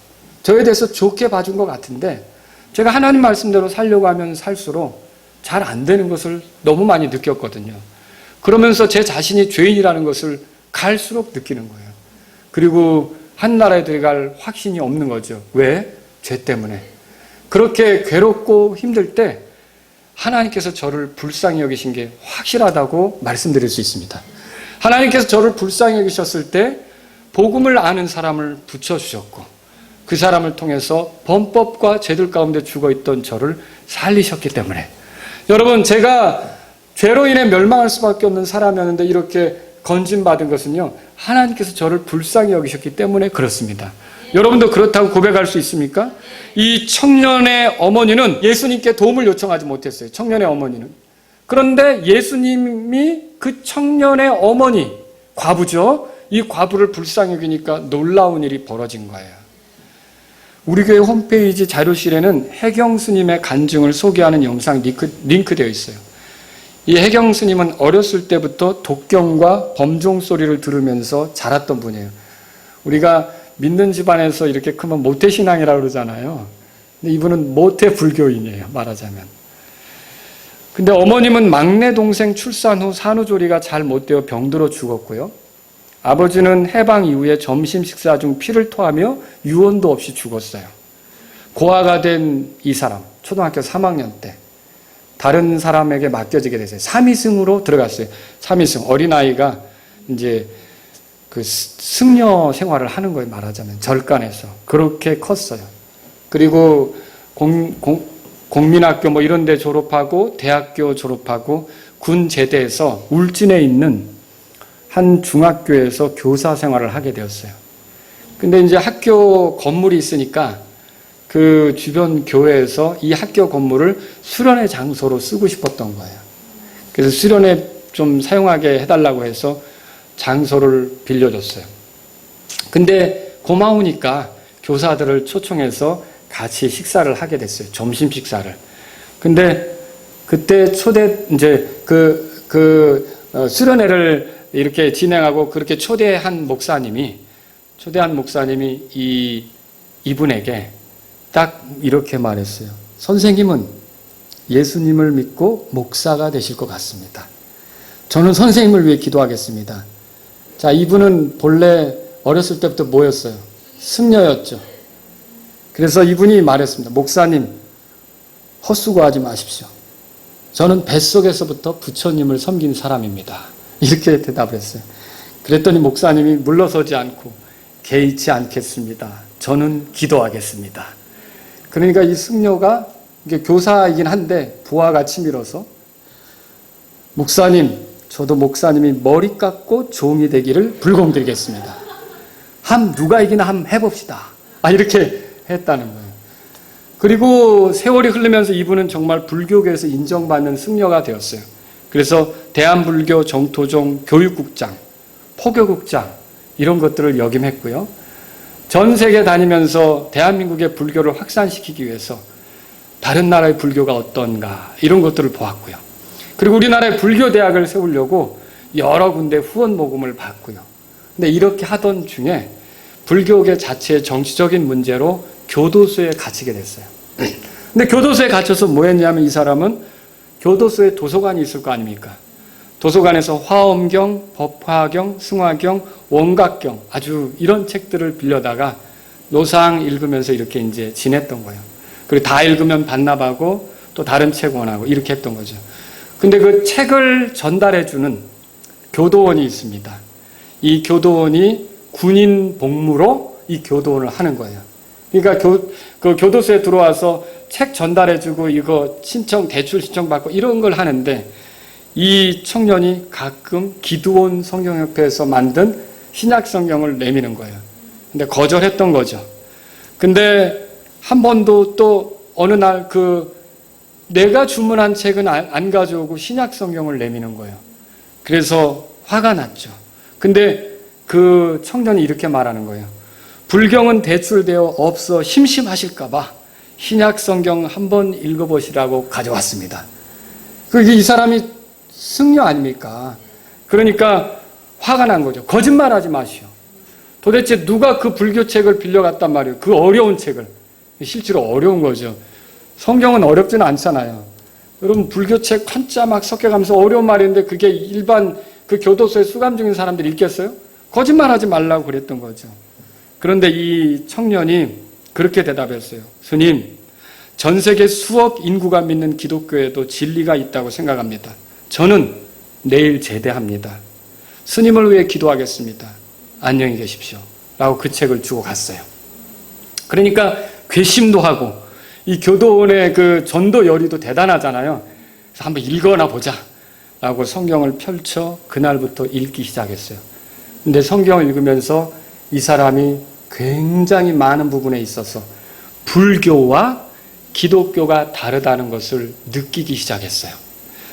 저에 대해서 좋게 봐준 것 같은데, 제가 하나님 말씀대로 살려고 하면 살수록 잘 안 되는 것을 너무 많이 느꼈거든요. 그러면서 제 자신이 죄인이라는 것을 갈수록 느끼는 거예요. 그리고 한나라에 들어갈 확신이 없는 거죠. 왜? 죄 때문에. 그렇게 괴롭고 힘들 때 하나님께서 저를 불쌍히 여기신 게 확실하다고 말씀드릴 수 있습니다. 하나님께서 저를 불쌍히 여기셨을 때 복음을 아는 사람을 붙여주셨고, 그 사람을 통해서 범법과 죄들 가운데 죽어있던 저를 살리셨기 때문에, 여러분, 제가 죄로 인해 멸망할 수밖에 없는 사람이었는데 이렇게 건진받은 것은요, 하나님께서 저를 불쌍히 여기셨기 때문에 그렇습니다. 여러분도 그렇다고 고백할 수 있습니까? 이 청년의 어머니는 예수님께 도움을 요청하지 못했어요. 청년의 어머니는. 그런데 예수님이 그 청년의 어머니, 과부죠. 이 과부를 불쌍히 여기니까 놀라운 일이 벌어진 거예요. 우리 교회 홈페이지 자료실에는 해경 스님의 간증을 소개하는 영상 링크되어 있어요. 이 해경 스님은 어렸을 때부터 독경과 범종 소리를 들으면서 자랐던 분이에요. 우리가 믿는 집안에서 이렇게 크면 모태신앙이라고 그러잖아요. 근데 이분은 모태불교인이에요, 말하자면. 근데 어머님은 막내 동생 출산 후 산후조리가 잘 못되어 병들어 죽었고요. 아버지는 해방 이후에 점심 식사 중 피를 토하며 유언도 없이 죽었어요. 고아가 된 이 사람, 초등학교 3학년 때 다른 사람에게 맡겨지게 됐어요. 삼위승으로 들어갔어요. 삼위승, 어린아이가 이제 그 승려 생활을 하는 거예요, 말하자면. 절간에서. 그렇게 컸어요. 그리고 공민학교 뭐 이런 데 졸업하고 대학교 졸업하고 군 제대에서 울진에 있는 한 중학교에서 교사 생활을 하게 되었어요. 근데 이제 학교 건물이 있으니까 그 주변 교회에서 이 학교 건물을 수련의 장소로 쓰고 싶었던 거예요. 그래서 수련회 좀 사용하게 해달라고 해서 장소를 빌려줬어요. 근데 고마우니까 교사들을 초청해서 같이 식사를 하게 됐어요. 점심 식사를. 근데 그때 수련회를 이렇게 진행하고 그렇게 초대한 목사님이 이분에게 딱 이렇게 말했어요. 선생님은 예수님을 믿고 목사가 되실 것 같습니다. 저는 선생님을 위해 기도하겠습니다. 자, 이분은 본래 어렸을 때부터 뭐였어요? 승려였죠. 그래서 이분이 말했습니다. 목사님, 헛수고하지 마십시오. 저는 뱃속에서부터 부처님을 섬긴 사람입니다. 이렇게 대답을 했어요. 그랬더니 목사님이 물러서지 않고 개의치 않겠습니다. 저는 기도하겠습니다. 그러니까 이 승려가 이게 교사이긴 한데 부하 같이 밀어서 목사님, 저도 목사님이 머리 깎고 종이 되기를 불공드리겠습니다. 누가 이기나 한번 해봅시다. 이렇게 했다는 거예요. 그리고 세월이 흐르면서 이분은 정말 불교계에서 인정받는 승려가 되었어요. 그래서 대한불교 정토종 교육국장, 포교국장 이런 것들을 역임했고요. 전 세계 다니면서 대한민국의 불교를 확산시키기 위해서 다른 나라의 불교가 어떤가 이런 것들을 보았고요. 그리고 우리나라의 불교대학을 세우려고 여러 군데 후원 모금을 받고요. 근데 이렇게 하던 중에 불교계 자체의 정치적인 문제로 교도소에 갇히게 됐어요. 근데 교도소에 갇혀서 뭐 했냐면 이 사람은 교도소에 도서관이 있을 거 아닙니까? 도서관에서 화엄경, 법화경, 승화경, 원각경 아주 이런 책들을 빌려다가 노상 읽으면서 이렇게 이제 지냈던 거예요. 그리고 다 읽으면 반납하고 또 다른 책 원하고 이렇게 했던 거죠. 근데 그 책을 전달해주는 교도원이 있습니다. 이 교도원이 군인 복무로 이 교도원을 하는 거예요. 그러니까 그 교도소에 들어와서 책 전달해주고 이거 대출 신청 받고 이런 걸 하는데 이 청년이 가끔 기드온 성경협회에서 만든 신약 성경을 내미는 거예요. 근데 거절했던 거죠. 근데 한 번도 또 어느 날 내가 주문한 책은 안 가져오고 신약 성경을 내미는 거예요. 그래서 화가 났죠. 근데 그 청년이 이렇게 말하는 거예요. 불경은 대출되어 없어 심심하실까봐 신약 성경 한번 읽어보시라고 가져왔습니다. 이 사람이 승려 아닙니까? 그러니까 화가 난 거죠. 거짓말하지 마시오. 도대체 누가 그 불교책을 빌려갔단 말이에요. 그 어려운 책을. 실제로 어려운 거죠. 성경은 어렵지는 않잖아요. 여러분 불교책 한자 막 섞여가면서 어려운 말인데 그게 일반 그 교도소에 수감 중인 사람들이 읽겠어요? 거짓말하지 말라고 그랬던 거죠. 그런데 이 청년이 그렇게 대답했어요. 스님, 전 세계 수억 인구가 믿는 기독교에도 진리가 있다고 생각합니다. 저는 내일 제대합니다. 스님을 위해 기도하겠습니다. 안녕히 계십시오. 라고 그 책을 주고 갔어요. 그러니까 괘씸도 하고 이 교도원의 그 전도 열의도 대단하잖아요. 그래서 한번 읽어나 보자. 라고 성경을 펼쳐 그날부터 읽기 시작했어요. 근데 성경을 읽으면서 이 사람이 굉장히 많은 부분에 있어서 불교와 기독교가 다르다는 것을 느끼기 시작했어요.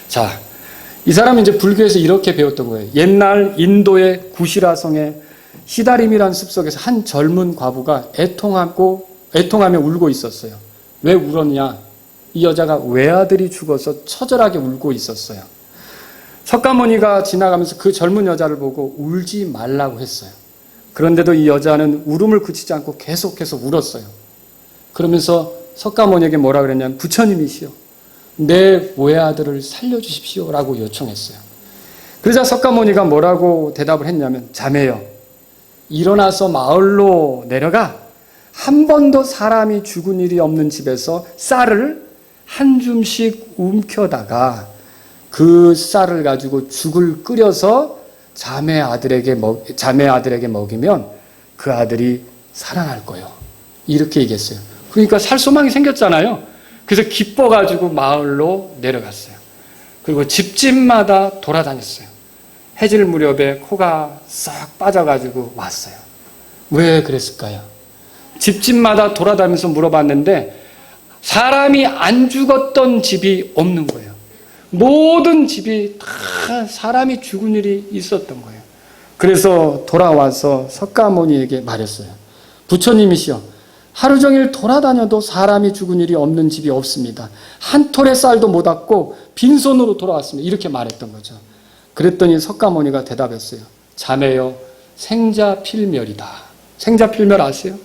자, 이 사람이 이제 불교에서 이렇게 배웠던 거예요. 옛날 인도의 구시라성의 시다림이라는 숲속에서 한 젊은 과부가 애통하며 울고 있었어요. 왜 울었냐? 이 여자가 외아들이 죽어서 처절하게 울고 있었어요. 석가모니가 지나가면서 그 젊은 여자를 보고 울지 말라고 했어요. 그런데도 이 여자는 울음을 그치지 않고 계속해서 울었어요. 그러면서 석가모니에게 뭐라 그랬냐면 부처님이시여 내 외아들을 살려주십시오 라고 요청했어요. 그러자 석가모니가 뭐라고 대답을 했냐면 자매여 일어나서 마을로 내려가 한 번도 사람이 죽은 일이 없는 집에서 쌀을 한 줌씩 움켜다가 그 쌀을 가지고 죽을 끓여서 자매 아들에게 먹이면 그 아들이 살아날 거예요. 이렇게 얘기했어요. 그러니까 살 소망이 생겼잖아요. 그래서 기뻐가지고 마을로 내려갔어요. 그리고 집집마다 돌아다녔어요. 해질 무렵에 코가 싹 빠져가지고 왔어요. 왜 그랬을까요? 집집마다 돌아다니면서 물어봤는데 사람이 안 죽었던 집이 없는 거예요. 모든 집이 다 사람이 죽은 일이 있었던 거예요. 그래서 돌아와서 석가모니에게 말했어요. 부처님이시여, 하루 종일 돌아다녀도 사람이 죽은 일이 없는 집이 없습니다. 한 톨의 쌀도 못 얻고 빈손으로 돌아왔습니다. 이렇게 말했던 거죠. 그랬더니 석가모니가 대답했어요. 자매여, 생자필멸이다. 생자필멸 아세요?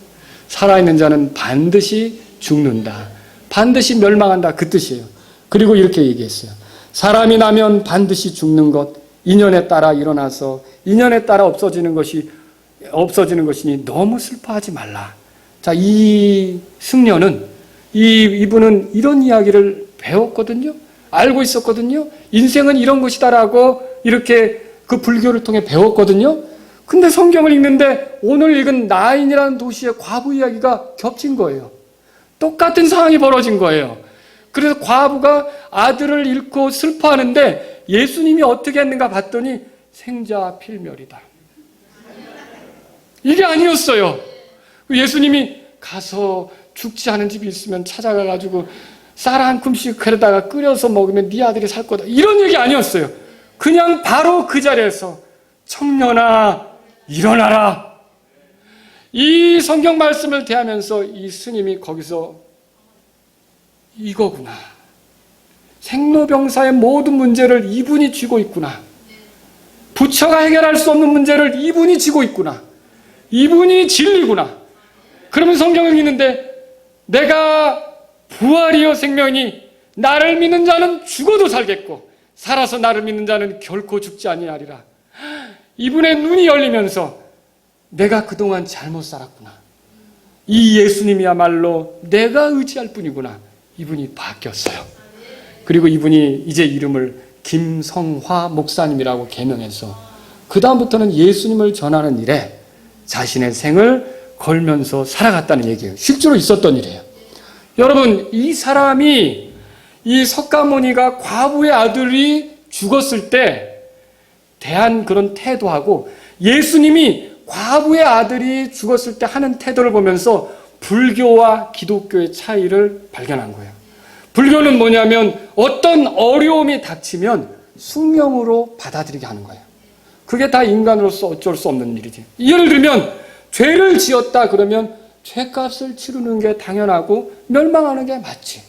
살아있는 자는 반드시 죽는다. 반드시 멸망한다. 그 뜻이에요. 그리고 이렇게 얘기했어요. 사람이 나면 반드시 죽는 것, 인연에 따라 일어나서 인연에 따라 없어지는 것이니 너무 슬퍼하지 말라. 자, 이 승려는, 이분은 이런 이야기를 배웠거든요. 알고 있었거든요. 인생은 이런 것이다라고 이렇게 그 불교를 통해 배웠거든요. 근데 성경을 읽는데 오늘 읽은 나인이라는 도시의 과부 이야기가 겹친 거예요. 똑같은 상황이 벌어진 거예요. 그래서 과부가 아들을 잃고 슬퍼하는데 예수님이 어떻게 했는가 봤더니 생자필멸이다. 이게 아니었어요. 예수님이 가서 죽지 않은 집이 있으면 찾아가가지고 쌀 한 큼씩 그러다가 끓여서 먹으면 네 아들이 살 거다. 이런 얘기 아니었어요. 그냥 바로 그 자리에서 청년아 일어나라. 이 성경 말씀을 대하면서 이 스님이 거기서 이거구나. 생로병사의 모든 문제를 이분이 쥐고 있구나. 부처가 해결할 수 없는 문제를 이분이 쥐고 있구나. 이분이 진리구나. 그러면 성경을 읽는데 내가 부활이요 생명이니 나를 믿는 자는 죽어도 살겠고 살아서 나를 믿는 자는 결코 죽지 아니하리라. 이분의 눈이 열리면서 내가 그동안 잘못 살았구나. 이 예수님이야말로 내가 의지할 뿐이구나. 이분이 바뀌었어요. 그리고 이분이 이제 이름을 김성화 목사님이라고 개명해서 그 다음부터는 예수님을 전하는 일에 자신의 생을 걸면서 살아갔다는 얘기예요. 실제로 있었던 일이에요. 여러분, 이 사람이, 이 석가모니가 과부의 아들이 죽었을 때 대한 그런 태도하고 예수님이 과부의 아들이 죽었을 때 하는 태도를 보면서 불교와 기독교의 차이를 발견한 거예요. 불교는 뭐냐면 어떤 어려움이 닥치면 숙명으로 받아들이게 하는 거예요. 그게 다 인간으로서 어쩔 수 없는 일이지. 예를 들면 죄를 지었다 그러면 죄값을 치르는 게 당연하고 멸망하는 게 맞지.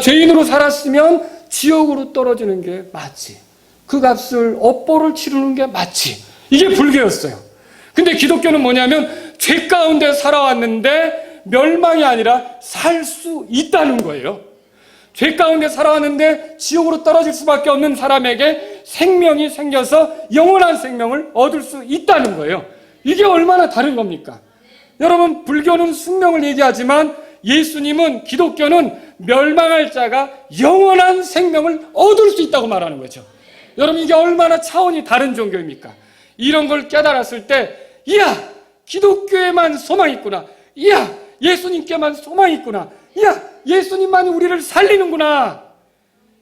죄인으로 살았으면 지옥으로 떨어지는 게 맞지. 그 값을 업보를 치르는 게 맞지. 이게 불교였어요. 근데 기독교는 뭐냐면 죄 가운데 살아왔는데 멸망이 아니라 살 수 있다는 거예요. 죄 가운데 살아왔는데 지옥으로 떨어질 수밖에 없는 사람에게 생명이 생겨서 영원한 생명을 얻을 수 있다는 거예요. 이게 얼마나 다른 겁니까? 여러분, 불교는 숙명을 얘기하지만 예수님은, 기독교는 멸망할 자가 영원한 생명을 얻을 수 있다고 말하는 거죠. 여러분, 이게 얼마나 차원이 다른 종교입니까? 이런 걸 깨달았을 때, 이야, 기독교에만 소망이 있구나. 이야, 예수님께만 소망이 있구나. 이야, 예수님만이 우리를 살리는구나.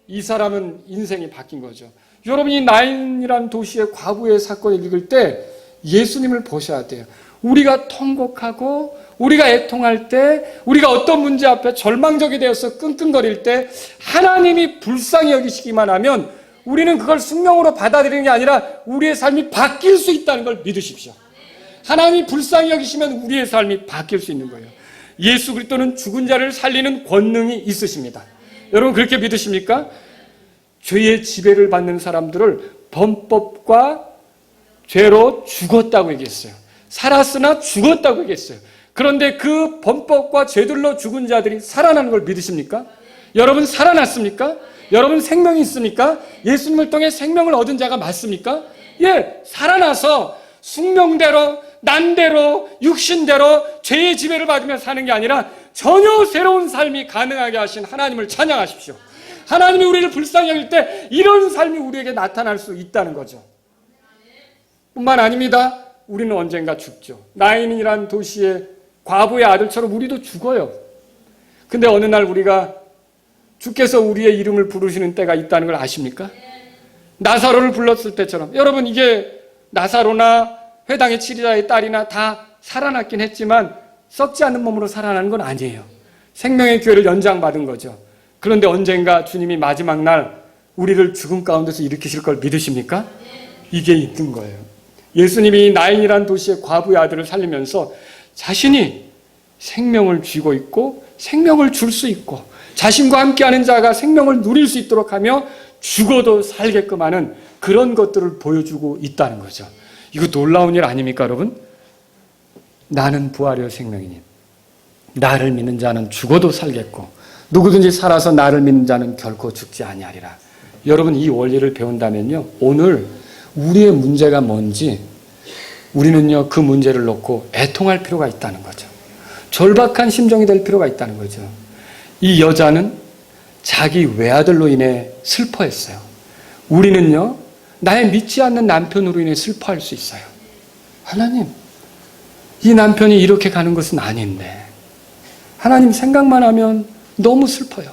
이 사람은 인생이 바뀐 거죠. 여러분이 나인이라는 도시의 과부의 사건을 읽을 때 예수님을 보셔야 돼요. 우리가 통곡하고 우리가 애통할 때, 우리가 어떤 문제 앞에 절망적이 되어서 끙끙거릴 때 하나님이 불쌍히 여기시기만 하면 우리는 그걸 숙명으로 받아들이는 게 아니라 우리의 삶이 바뀔 수 있다는 걸 믿으십시오. 하나님이 불쌍히 여기시면 우리의 삶이 바뀔 수 있는 거예요. 예수 그리스도는 죽은 자를 살리는 권능이 있으십니다. 여러분 그렇게 믿으십니까? 죄의 지배를 받는 사람들을 범법과 죄로 죽었다고 얘기했어요. 살았으나 죽었다고 얘기했어요. 그런데 그 범법과 죄들로 죽은 자들이 살아나는 걸 믿으십니까? 여러분 살아났습니까? 여러분 생명이 있습니까? 예수님을 통해 생명을 얻은 자가 맞습니까? 예, 살아나서 숙명대로, 난대로, 육신대로 죄의 지배를 받으며 사는 게 아니라 전혀 새로운 삶이 가능하게 하신 하나님을 찬양하십시오. 하나님이 우리를 불쌍히 여길 때 이런 삶이 우리에게 나타날 수 있다는 거죠. 뿐만 아닙니다. 우리는 언젠가 죽죠. 나인이라는 도시의 과부의 아들처럼 우리도 죽어요. 근데 어느 날 우리가 주께서 우리의 이름을 부르시는 때가 있다는 걸 아십니까? 나사로를 불렀을 때처럼. 여러분 이게 나사로나 회당의 치리자의 딸이나 다 살아났긴 했지만 썩지 않는 몸으로 살아나는 건 아니에요. 생명의 기회를 연장받은 거죠. 그런데 언젠가 주님이 마지막 날 우리를 죽음 가운데서 일으키실 걸 믿으십니까? 이게 있는 거예요. 예수님이 나인이라는 도시의 과부의 아들을 살리면서 자신이 생명을 쥐고 있고 생명을 줄 수 있고 자신과 함께하는 자가 생명을 누릴 수 있도록 하며 죽어도 살게끔 하는 그런 것들을 보여주고 있다는 거죠. 이거 놀라운 일 아닙니까, 여러분? 나는 부활이요 생명이니 나를 믿는 자는 죽어도 살겠고 누구든지 살아서 나를 믿는 자는 결코 죽지 아니하리라. 여러분, 이 원리를 배운다면요, 오늘 우리의 문제가 뭔지 우리는요 그 문제를 놓고 애통할 필요가 있다는 거죠. 절박한 심정이 될 필요가 있다는 거죠. 이 여자는 자기 외아들로 인해 슬퍼했어요. 우리는요 나의 믿지 않는 남편으로 인해 슬퍼할 수 있어요. 하나님, 이 남편이 이렇게 가는 것은 아닌데 하나님 생각만 하면 너무 슬퍼요.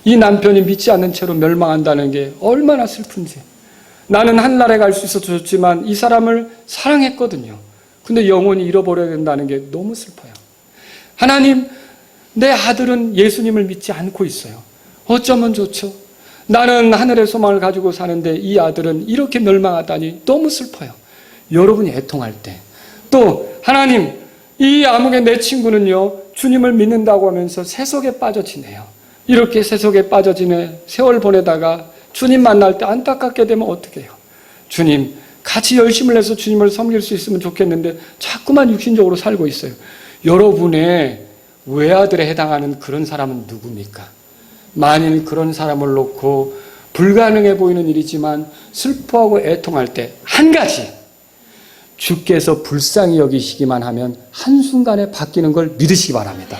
이 남편이 믿지 않는 채로 멸망한다는 게 얼마나 슬픈지. 나는 하늘나라에 갈 수 있어서 좋지만 이 사람을 사랑했거든요. 근데 영원히 잃어버려야 된다는 게 너무 슬퍼요. 하나님, 내 아들은 예수님을 믿지 않고 있어요. 어쩌면 좋죠? 나는 하늘의 소망을 가지고 사는데 이 아들은 이렇게 멸망하다니 너무 슬퍼요. 여러분이 애통할 때, 또 하나님, 이 아무개 내 친구는요 주님을 믿는다고 하면서 세속에 빠져 지내요. 이렇게 세속에 빠져 지내 세월 보내다가 주님 만날 때 안타깝게 되면 어떻게 해요? 주님, 같이 열심을 해서 주님을 섬길 수 있으면 좋겠는데 자꾸만 육신적으로 살고 있어요. 여러분의 외아들에 해당하는 그런 사람은 누굽니까? 만일 그런 사람을 놓고 불가능해 보이는 일이지만 슬퍼하고 애통할 때 한 가지, 주께서 불쌍히 여기시기만 하면 한순간에 바뀌는 걸 믿으시기 바랍니다.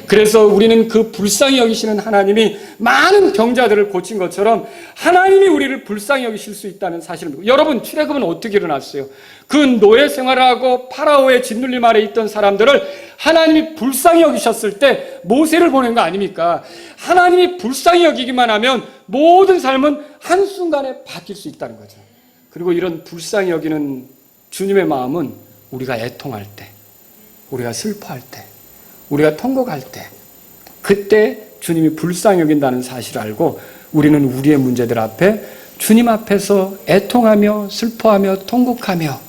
그래서 우리는 그 불쌍히 여기시는 하나님이 많은 병자들을 고친 것처럼 하나님이 우리를 불쌍히 여기실 수 있다는 사실을 믿고, 여러분, 출애굽은 어떻게 일어났어요? 그 노예 생활을 하고 파라오의 짓눌림 아래 있던 사람들을 하나님이 불쌍히 여기셨을 때 모세를 보낸 거 아닙니까? 하나님이 불쌍히 여기기만 하면 모든 삶은 한순간에 바뀔 수 있다는 거죠. 그리고 이런 불쌍히 여기는 주님의 마음은 우리가 애통할 때, 우리가 슬퍼할 때, 우리가 통곡할 때, 그때 주님이 불쌍히 여긴다는 사실을 알고 우리는 우리의 문제들 앞에 주님 앞에서 애통하며 슬퍼하며 통곡하며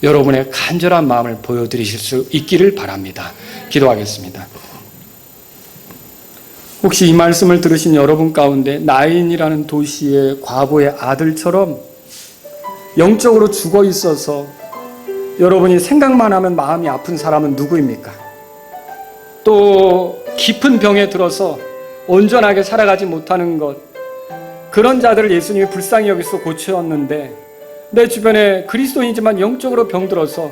여러분의 간절한 마음을 보여드리실 수 있기를 바랍니다. 기도하겠습니다. 혹시 이 말씀을 들으신 여러분 가운데 나인이라는 도시의 과부의 아들처럼 영적으로 죽어 있어서 여러분이 생각만 하면 마음이 아픈 사람은 누구입니까? 또 깊은 병에 들어서 온전하게 살아가지 못하는 것, 그런 자들을 예수님이 불쌍히 여기서 고쳤는데 내 주변에 그리스도인이지만 영적으로 병들어서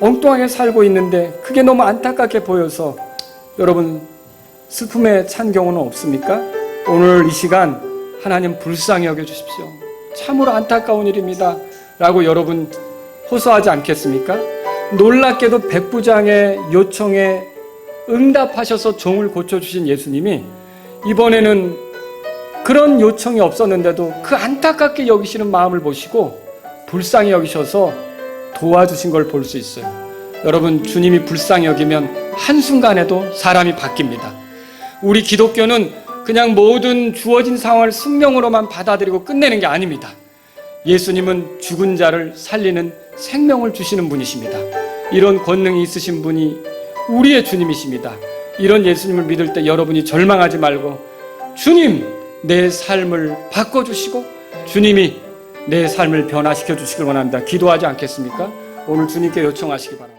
엉뚱하게 살고 있는데 그게 너무 안타깝게 보여서 여러분 슬픔에 찬 경우는 없습니까? 오늘 이 시간 하나님 불쌍히 여겨주십시오. 참으로 안타까운 일입니다 라고 여러분 호소하지 않겠습니까? 놀랍게도 백부장의 요청에 응답하셔서 종을 고쳐주신 예수님이 이번에는 그런 요청이 없었는데도 그 안타깝게 여기시는 마음을 보시고 불쌍히 여기셔서 도와주신 걸 볼 수 있어요. 여러분, 주님이 불쌍히 여기면 한순간에도 사람이 바뀝니다. 우리 기독교는 그냥 모든 주어진 상황을 숙명으로만 받아들이고 끝내는 게 아닙니다. 예수님은 죽은 자를 살리는 생명을 주시는 분이십니다. 이런 권능이 있으신 분이 우리의 주님이십니다. 이런 예수님을 믿을 때 여러분이 절망하지 말고 주님, 내 삶을 바꿔주시고 주님이 내 삶을 변화시켜 주시길 원합니다. 기도하지 않겠습니까? 오늘 주님께 요청하시기 바랍니다.